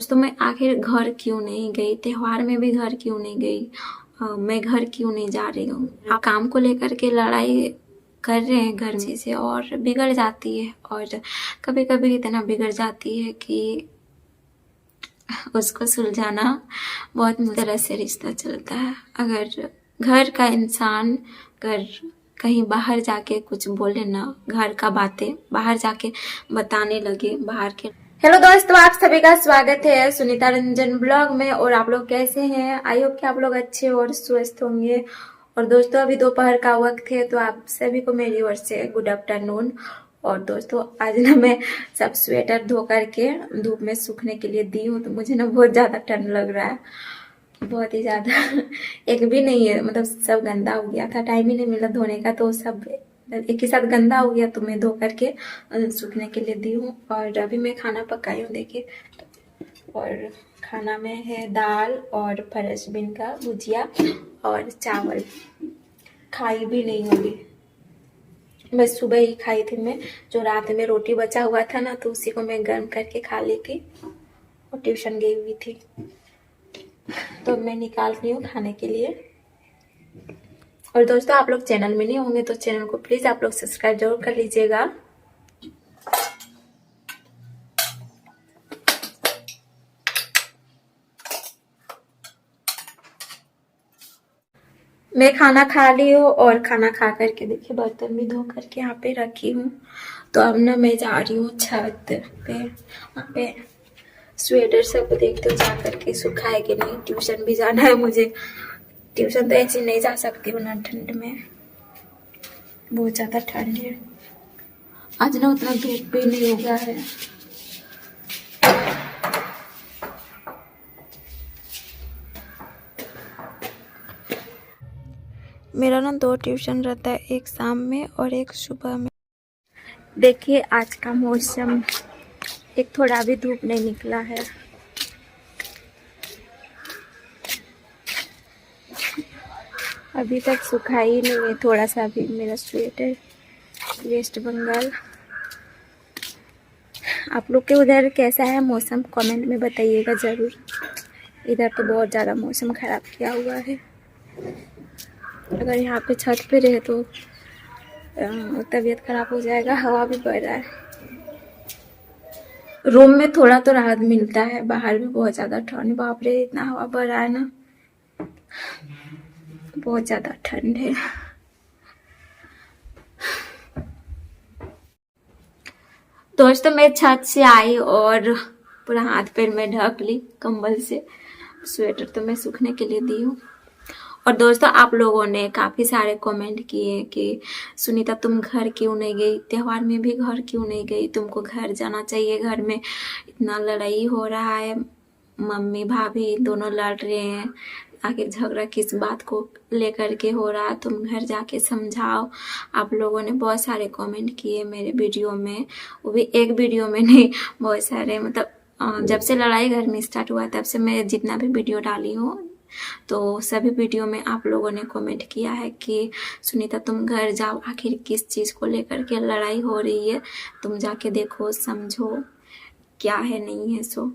तो मैं आखिर घर क्यों नहीं गई, त्योहार में भी घर क्यों नहीं गई, मैं घर क्यों नहीं जा रही हूँ। आप काम को लेकर के लड़ाई कर रहे हैं घर में से और बिगड़ जाती है, और कभी कभी इतना बिगड़ जाती है कि उसको सुलझाना बहुत मुश्किल से रिश्ता चलता है। अगर घर का इंसान अगर कहीं बाहर जाके कुछ बोले ना, घर का बातें बाहर जाके बताने लगे बाहर के। हेलो दोस्तों, आप सभी का स्वागत है सुनीता रंजन ब्लॉग में। और आप लोग कैसे हैं? आई होप कि आप लोग अच्छे और स्वस्थ होंगे। और दोस्तों अभी दोपहर का वक्त है, तो आप सभी को मेरी ओर से गुड आफ्टरनून। और दोस्तों आज ना मैं सब स्वेटर धो करके धूप में सूखने के लिए दी हूँ, तो मुझे ना बहुत ज़्यादा ठंड लग रहा है, बहुत ही ज़्यादा। एक भी नहीं है, मतलब सब गंदा हो गया था, टाइम ही नहीं मिला धोने का, तो सब एक ही साथ गंदा हो गया, तो मैं धो करके सूखने के लिए दी हूँ। और अभी मैं खाना पकाई हूँ, देखिए। और खाना में है दाल और फ्रेंचबीन का भुजिया और चावल। खाई भी नहीं होगी, बस सुबह ही खाई थी मैं। जो रात में रोटी बचा हुआ था ना, तो उसी को मैं गर्म करके खा ली थी, और ट्यूशन गई हुई थी, तो मैं निकाल रही हूँ खाने के लिए। और दोस्तों आप लोग चैनल में नहीं होंगे तो चैनल को प्लीज आप लोग सब्सक्राइब जरूर कर लीजिएगा। मैं खाना खा ली हूँ, और खाना खा करके देखिए बर्तन भी धो करके यहाँ पे रखी हूँ। तो अब ना मैं जा रही हूँ छत पे, वहाँ पे स्वेटर सब देखते हो जा करके सुखाए कि नहीं। ट्यूशन भी जाना है मुझे, ट्यूशन तो ऐसे नहीं जा सकती हूँ ना ठंड में, बहुत ज्यादा ठंड है। आज ना उतना धूप भी नहीं हो गया है। मेरा ना 2 ट्यूशन रहता है, एक शाम में और एक सुबह में। देखिए आज का मौसम, एक थोड़ा भी धूप नहीं निकला है। अभी तक सूखा ही नहीं है थोड़ा सा भी मेरा स्वेटर। वेस्ट बंगाल, आप लोग के उधर कैसा है मौसम, कमेंट में बताइएगा ज़रूर। इधर तो बहुत ज़्यादा मौसम ख़राब किया हुआ है। अगर यहाँ पे छत पे रहे तो तबीयत खराब हो जाएगा। हवा भी बढ़ रहा है, रूम में थोड़ा तो राहत मिलता है, बाहर भी बहुत ज़्यादा ठंड। बाप रे, इतना हवा बढ़ रहा है ना, बहुत ज़्यादा ठंड है। दोस्तों मैं छत से आई और पूरा हाथ पैर में ढक ली कंबल से। स्वेटर तो मैं सूखने के लिए दी हूँ। और दोस्तों आप लोगों ने काफ़ी सारे कमेंट किए कि सुनीता तुम घर क्यों नहीं गई, त्योहार में भी घर क्यों नहीं गई, तुमको घर जाना चाहिए, घर में इतना लड़ाई हो रहा है, मम्मी भाभी दोनों लड़ रहे हैं, आखिर झगड़ा किस बात को लेकर के हो रहा है, तुम घर जाके समझाओ। आप लोगों ने बहुत सारे कमेंट किए मेरे वीडियो में, वो भी एक वीडियो में नहीं, बहुत सारे। मतलब जब से लड़ाई घर में स्टार्ट हुआ तब से मैं जितना भी वीडियो डाली हूँ, तो सभी वीडियो में आप लोगों ने कमेंट किया है कि सुनीता तुम घर जाओ, आखिर किस चीज़ को लेकर के लड़ाई हो रही है, तुम जाके देखो समझो क्या है नहीं है सो।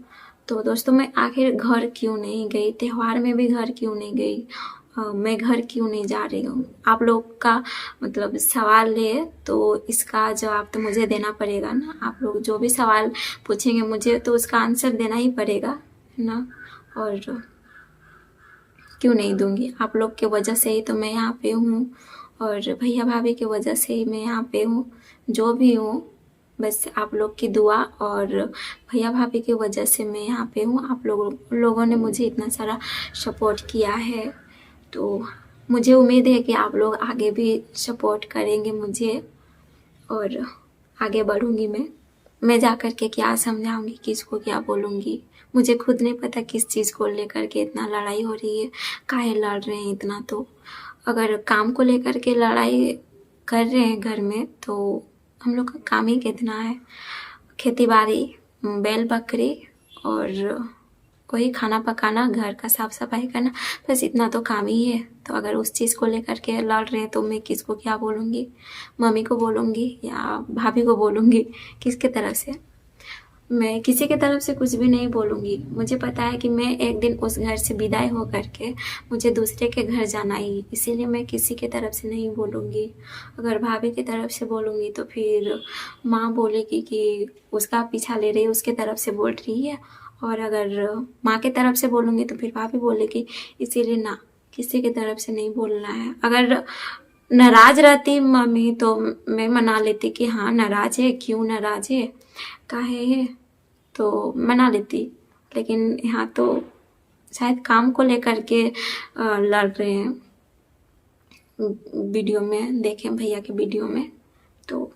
तो दोस्तों मैं आखिर घर क्यों नहीं गई, त्योहार में भी घर क्यों नहीं गई, मैं घर क्यों नहीं जा रही हूँ। आप लोग का मतलब सवाल है, तो इसका जवाब तो मुझे देना पड़ेगा ना। आप लोग जो भी सवाल पूछेंगे मुझे, तो उसका आंसर देना ही पड़ेगा ना। और क्यों नहीं दूंगी, आप लोग के वजह से ही तो मैं यहाँ पे हूँ, और भैया भाभी की वजह से ही मैं यहाँ पे हूँ। जो भी हूँ बस आप लोग की दुआ और भैया भाभी की वजह से मैं यहाँ पे हूँ। आप लोगों ने मुझे इतना सारा सपोर्ट किया है, तो मुझे उम्मीद है कि आप लोग आगे भी सपोर्ट करेंगे मुझे, और आगे बढ़ूँगी मैं जा कर के क्या समझाऊंगी, किसको क्या बोलूँगी, मुझे खुद नहीं पता किस चीज़ को लेकर के इतना लड़ाई हो रही है, काहे लड़ रहे हैं इतना। तो अगर काम को लेकर के लड़ाई कर रहे हैं घर में, तो हम लोग का काम ही कितना है, खेती बाड़ी, बैल बकरी, और वही खाना पकाना, घर का साफ सफाई करना, बस इतना तो काम ही है। तो अगर उस चीज़ को लेकर के लड़ रहे हैं तो मैं किसको क्या बोलूँगी, मम्मी को बोलूँगी या भाभी को बोलूँगी, किसके तरफ से। मैं किसी की तरफ से कुछ भी नहीं बोलूँगी। मुझे पता है कि मैं एक दिन उस घर से विदाई हो करके मुझे दूसरे के घर जाना ही, इसीलिए मैं किसी की तरफ से नहीं बोलूँगी। अगर भाभी की तरफ से बोलूँगी तो फिर माँ बोलेगी कि उसका पीछा ले रही है, उसके तरफ से बोल रही है। और अगर माँ की तरफ से बोलूँगी तो फिर भाभी बोलेगी, इसीलिए ना, किसी की तरफ से नहीं बोलना है। अगर नाराज रहती मम्मी तो मैं मना लेती कि हाँ नाराज है, क्यों नाराज है, काहे है, तो मना लेती। लेकिन यहाँ तो शायद काम को लेकर के लड़ रहे हैं, वीडियो में देखें भैया के वीडियो में, तो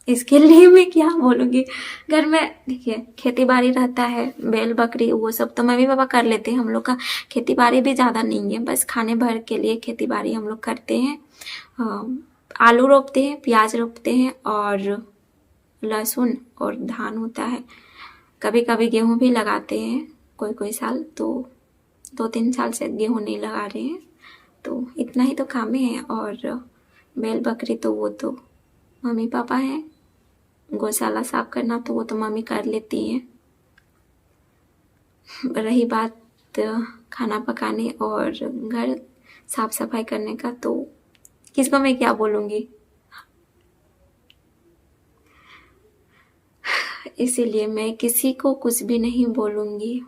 इसके लिए मैं क्या बोलूँगी। घर में देखिए खेती बाड़ी रहता है, बैल बकरी वो सब तो मम्मी पापा कर लेते हैं। हम लोग का खेती बाड़ी भी ज़्यादा नहीं है, बस खाने भर के लिए खेती बाड़ी हम लोग करते हैं। आलू रोपते हैं, प्याज रोपते हैं और लहसुन और धान होता है। कभी कभी गेहूँ भी लगाते हैं, कोई कोई साल। तो 2-3 साल से गेहूँ नहीं लगा रहे हैं, तो इतना ही तो काम है। और बैल बकरी तो वो तो मम्मी पापा हैं, गौशाला साफ करना तो वो तो मम्मी कर लेती हैं। रही बात खाना पकाने और घर साफ सफाई करने का, तो किसको मैं क्या बोलूँगी। इसीलिए मैं किसी को कुछ भी नहीं बोलूँगी।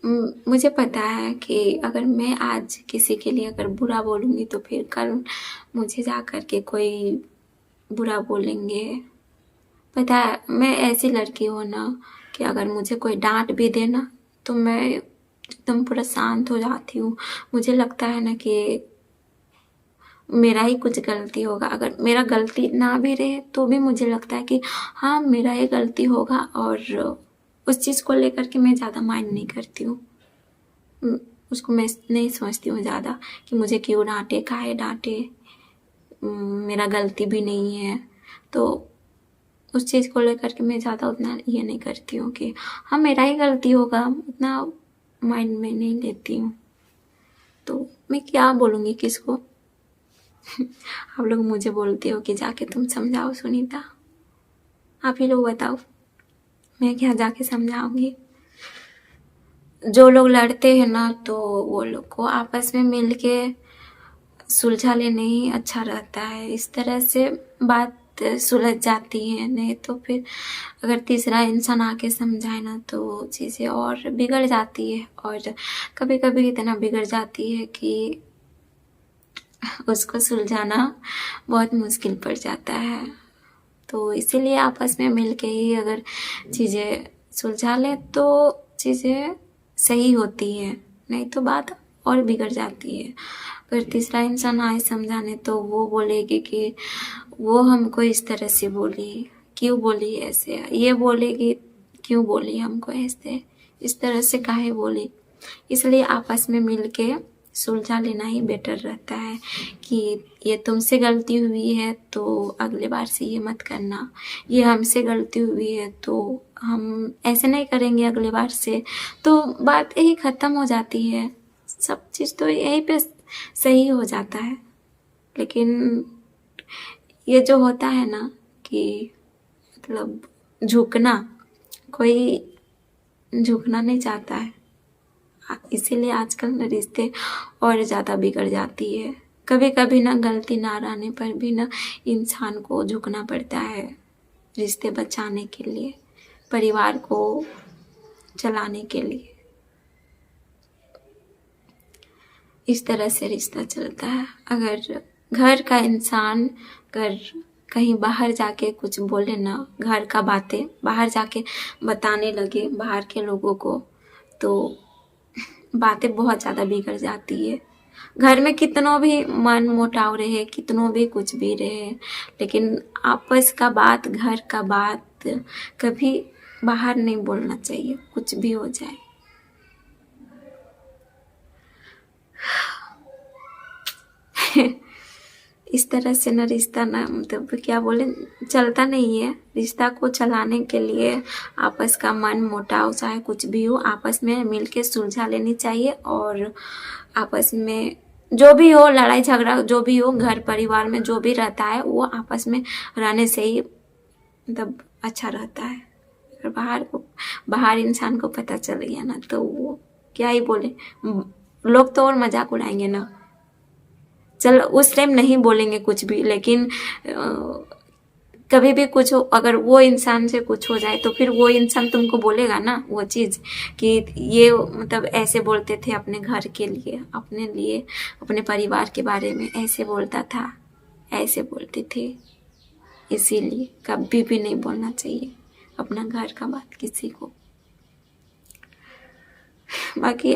मुझे पता है कि अगर मैं आज किसी के लिए अगर बुरा बोलूँगी तो फिर कल मुझे जा कर के कोई बुरा बोलेंगे। पता है मैं ऐसी लड़की हूँ ना कि अगर मुझे कोई डांट भी दे ना तो मैं एकदम पूरा शांत हो जाती हूँ। मुझे लगता है ना कि मेरा ही कुछ गलती होगा। अगर मेरा गलती ना भी रहे तो भी मुझे लगता है कि हाँ मेरा ही गलती होगा, और उस चीज़ को लेकर के मैं ज़्यादा माइंड नहीं करती हूँ। उसको मैं नहीं सोचती हूँ ज़्यादा कि मुझे क्यों डांटे, काहे डांटे, मेरा गलती भी नहीं है। तो उस चीज़ को लेकर के मैं ज़्यादा उतना ये नहीं करती हूँ कि हाँ मेरा ही गलती होगा, उतना माइंड में नहीं लेती हूँ। तो मैं क्या बोलूँगी किसको। आप लोग मुझे बोलते हो कि जाके तुम समझाओ सुनीता, आप ही लोग बताओ, मैं क्या जाके समझाऊंगी। जो लोग लड़ते हैं ना तो वो लोग को आपस में मिल के सुलझा लेने ही अच्छा रहता है। इस तरह से बात सुलझ जाती है, नहीं तो फिर अगर तीसरा इंसान आके समझाए ना तो चीज़ें और बिगड़ जाती है। और कभी कभी इतना बिगड़ जाती है कि उसको सुलझाना बहुत मुश्किल पड़ जाता है। तो इसीलिए आपस में मिल के ही अगर चीज़ें सुलझा ले तो चीज़ें सही होती है, नहीं तो बात और बिगड़ जाती है। अगर तीसरा इंसान आए समझाने तो वो बोलेगी कि वो हमको इस तरह से बोली, क्यों बोली ऐसे, ये बोलेगी क्यों बोली हमको ऐसे, इस तरह से काहे बोली। इसलिए आपस में मिल के सुलझा लेना ही बेटर रहता है कि ये तुमसे गलती हुई है तो अगले बार से ये मत करना, ये हमसे गलती हुई है तो हम ऐसे नहीं करेंगे अगले बार से, तो बात यही ख़त्म हो जाती है। सब चीज़ तो यहीं पे सही हो जाता है। लेकिन ये जो होता है ना कि मतलब झुकना, कोई झुकना नहीं चाहता है, इसीलिए आजकल रिश्ते और ज़्यादा बिगड़ जाती है। कभी कभी ना गलती ना रहने पर भी ना इंसान को झुकना पड़ता है रिश्ते बचाने के लिए, परिवार को चलाने के लिए। इस तरह से रिश्ता चलता है। अगर घर का इंसान अगर कहीं बाहर जाके कुछ बोले ना, घर का बातें बाहर जाके बताने लगे बाहर के लोगों को, तो बातें बहुत ज़्यादा बिगड़ जाती है। घर में कितनों भी मन मुटाव रहे, कितनों भी कुछ भी रहे, लेकिन आपस का बात, घर का बात कभी बाहर नहीं बोलना चाहिए, कुछ भी हो जाए। इस तरह से ना रिश्ता ना मतलब क्या बोले चलता नहीं है। रिश्ता को चलाने के लिए आपस का मन मुटाव चाहे कुछ भी हो, आपस में मिलके सुलझा लेनी चाहिए। और आपस में जो भी हो, लड़ाई झगड़ा जो भी हो, घर परिवार में जो भी रहता है वो आपस में रहने से ही मतलब अच्छा रहता है। अगर बाहर इंसान को पता चल गया ना तो वो क्या ही बोले, लोग तो और मजाक उड़ाएंगे ना। चल उस टाइम नहीं बोलेंगे कुछ भी, लेकिन कभी भी कुछ हो, अगर वो इंसान से कुछ हो जाए तो फिर वो इंसान तुमको बोलेगा ना वो चीज़ कि ये मतलब ऐसे बोलते थे अपने घर के लिए, अपने लिए, अपने परिवार के बारे में ऐसे बोलता था, ऐसे बोलते थे। इसीलिए कभी भी नहीं बोलना चाहिए अपना घर का बात किसी को। बाकी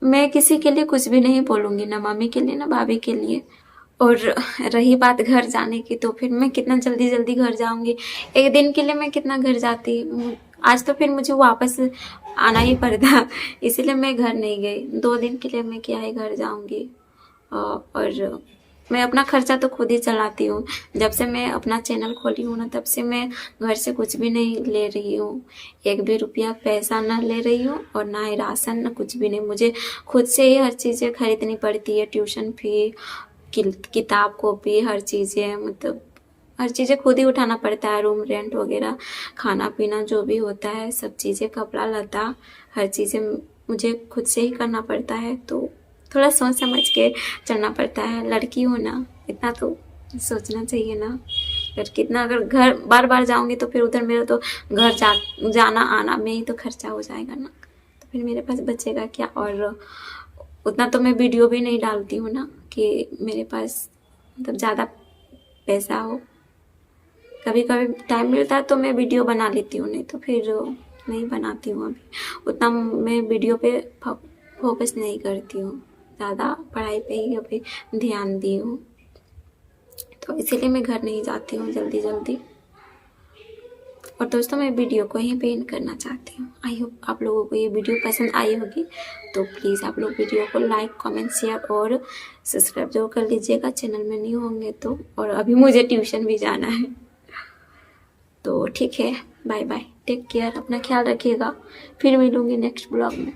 मैं किसी के लिए कुछ भी नहीं बोलूँगी, ना मम्मी के लिए ना भाभी के लिए। और रही बात घर जाने की, तो फिर मैं कितना जल्दी जल्दी घर जाऊंगी। एक दिन के लिए मैं कितना घर जाती, आज तो फिर मुझे वापस आना ही पड़ता, इसीलिए मैं घर नहीं गई। 2 दिन के लिए मैं क्या ही घर जाऊंगी। और मैं अपना खर्चा तो खुद ही चलाती हूँ। जब से मैं अपना चैनल खोली हूँ ना, तब से मैं घर से कुछ भी नहीं ले रही हूँ, 1 भी रुपया पैसा ना ले रही हूँ, और ना ही राशन, ना कुछ भी नहीं। मुझे खुद से ही हर चीज़ें खरीदनी पड़ती है, ट्यूशन फी, किताब कॉपी, हर चीज़ें, मतलब हर चीज़ें खुद ही उठाना पड़ता है। रूम रेंट वगैरह, खाना पीना जो भी होता है, सब चीज़ें, कपड़ा लता, हर चीज़ें मुझे खुद से ही करना पड़ता है। तो थोड़ा सोच समझ के चलना पड़ता है। लड़की हो ना, इतना तो सोचना चाहिए ना। अगर घर बार बार जाऊंगी तो फिर उधर मेरा तो घर जाना आना में ही तो खर्चा हो जाएगा ना, तो फिर मेरे पास बचेगा क्या। और उतना तो मैं वीडियो भी नहीं डालती हूँ ना कि मेरे पास मतलब ज़्यादा पैसा हो। कभी कभी टाइम मिलता है तो मैं वीडियो बना लेती हूँ, नहीं तो फिर नहीं बनाती हूँ। अभी उतना मैं वीडियो पे फोकस नहीं करती हूँ, ज़्यादा पढ़ाई पे ही अभी ध्यान दी हूँ। तो इसीलिए मैं घर नहीं जाती हूँ जल्दी जल्दी। और दोस्तों, मैं वीडियो को यहीं पे एंड करना चाहती हूँ। आई होप आप लोगों को ये वीडियो पसंद आई होगी। तो प्लीज़ आप लोग वीडियो को लाइक, कमेंट, शेयर और सब्सक्राइब जरूर कर लीजिएगा चैनल में न्यू होंगे तो। और अभी मुझे ट्यूशन भी जाना है, तो ठीक है, बाय बाय, टेक केयर, अपना ख्याल रखिएगा। फिर मिलूंगी नेक्स्ट ब्लॉग में।